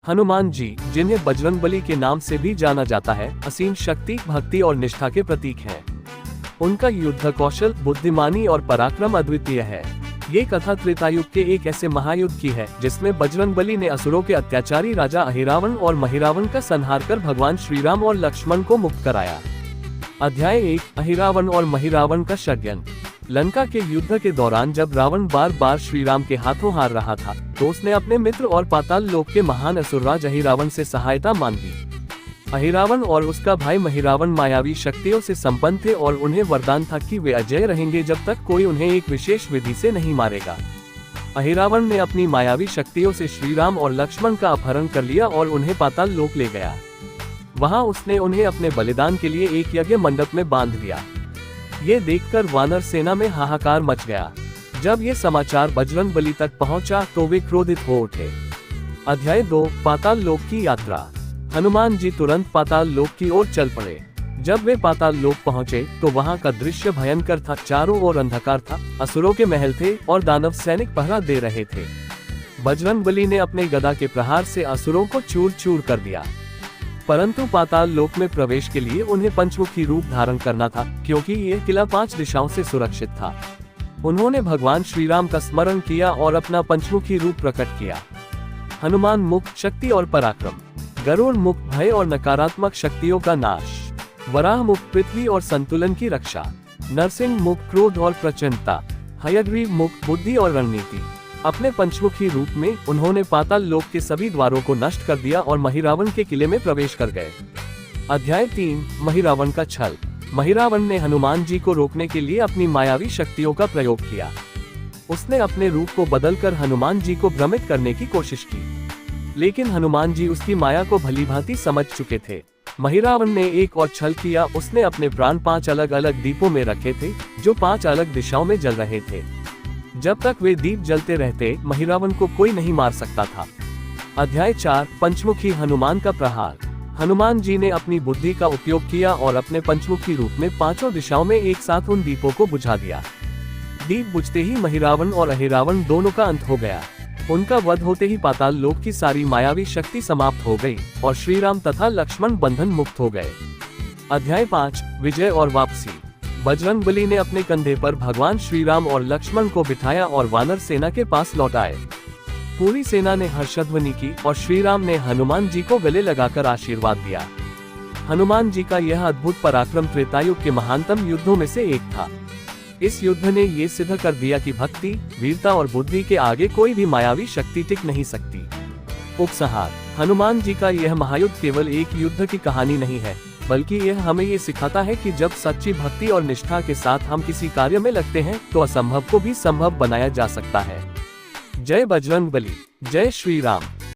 हनुमान जी, जिन्हें बजरंगबली के नाम से भी जाना जाता है, असीम शक्ति, भक्ति और निष्ठा के प्रतीक हैं। उनका युद्ध कौशल, बुद्धिमानी और पराक्रम अद्वितीय है। ये कथा त्रेतायुग के एक ऐसे महायुद्ध की है जिसमें बजरंगबली ने असुरों के अत्याचारी राजा अहिरावण और महिरावण का संहार कर भगवान श्री राम और लक्ष्मण को मुक्त कराया। अध्याय 1, अहिरावण और महिरावण का षड्यंत्र। लंका के युद्ध के दौरान जब रावण बार बार श्री राम के हाथों हार रहा था, तो उसने अपने मित्र और पाताल लोक के महान असुरराज अहिरावण से सहायता मांगी। अहिरावण और उसका भाई महिरावण मायावी शक्तियों से संपन्न थे और उन्हें वरदान था कि वे अजय रहेंगे जब तक कोई उन्हें एक विशेष विधि से नहीं मारेगा। अहिरावण ने अपनी मायावी शक्तियों से श्री राम और लक्ष्मण का अपहरण कर लिया और उन्हें पाताल लोक ले गया। वहां उसने उन्हें अपने बलिदान के लिए एक यज्ञ मंडप में बांध दिया। ये देखकर वानर सेना में हाहाकार मच गया। जब ये समाचार बजरंगबली तक पहुंचा तो वे क्रोधित हो उठे। अध्याय 2, पाताल लोक की यात्रा। हनुमान जी तुरंत पाताल लोक की ओर चल पड़े। जब वे पाताल लोक पहुंचे तो वहां का दृश्य भयंकर था। चारों ओर अंधकार था, असुरों के महल थे और दानव सैनिक पहरा दे रहे थे। बजरंगबली ने अपने गदा के प्रहार से असुरों को चूर चूर कर दिया, परंतु पाताल लोक में प्रवेश के लिए उन्हें पंचमुखी रूप धारण करना था, क्योंकि यह किला 5 दिशाओं से सुरक्षित था। उन्होंने भगवान श्री राम का स्मरण किया और अपना पंचमुखी रूप प्रकट किया। हनुमान मुख, शक्ति और पराक्रम। गरुड़ मुख, भय और नकारात्मक शक्तियों का नाश। वराह मुख, पृथ्वी और संतुलन की रक्षा। नरसिंह मुख, क्रोध और प्रचंडता। हयग्रीव मुख, बुद्धि और रणनीति। अपने पंचमुखी रूप में उन्होंने पाताल लोक के सभी द्वारों को नष्ट कर दिया और महिरावण के किले में प्रवेश कर गए। अध्याय 3, महिरावण का छल। महिरावण ने हनुमान जी को रोकने के लिए अपनी मायावी शक्तियों का प्रयोग किया। उसने अपने रूप को बदलकर हनुमान जी को भ्रमित करने की कोशिश की, लेकिन हनुमान जी उसकी माया को भलीभांति समझ चुके थे। महिरावण ने एक और छल किया। उसने अपने प्राण 5 अलग अलग दीपों में रखे थे, जो 5 अलग दिशाओं में जल रहे थे। जब तक वे दीप जलते रहते, महिरावण को कोई नहीं मार सकता था। अध्याय 4, पंचमुखी हनुमान का प्रहार। हनुमान जी ने अपनी बुद्धि का उपयोग किया और अपने पंचमुखी रूप में 5 दिशाओं में एक साथ उन दीपों को बुझा दिया। दीप बुझते ही महिरावण और अहिरावण दोनों का अंत हो गया। उनका वध होते ही पाताल लोक की सारी मायावी शक्ति समाप्त हो गई और श्री राम तथा लक्ष्मण बंधन मुक्त हो गए। अध्याय 5, विजय और वापसी। बजरंगबली ने अपने कंधे पर भगवान श्री राम और लक्ष्मण को बिठाया और वानर सेना के पास लौट आए। पूरी सेना ने हर्षध्वनि की और श्री राम ने हनुमान जी को गले लगाकर आशीर्वाद दिया। हनुमान जी का यह अद्भुत पराक्रम त्रेतायुग के महानतम युद्धों में से एक था। इस युद्ध ने ये सिद्ध कर दिया कि भक्ति, वीरता और बुद्धि के आगे कोई भी मायावी शक्ति टिक नहीं सकती। उपसंहार। हनुमान जी का यह महायुद्ध केवल एक युद्ध की कहानी नहीं है, बल्कि यह हमें ये सिखाता है कि जब सच्ची भक्ति और निष्ठा के साथ हम किसी कार्य में लगते हैं तो असंभव को भी संभव बनाया जा सकता है। जय बजरंगबली, जय श्री राम।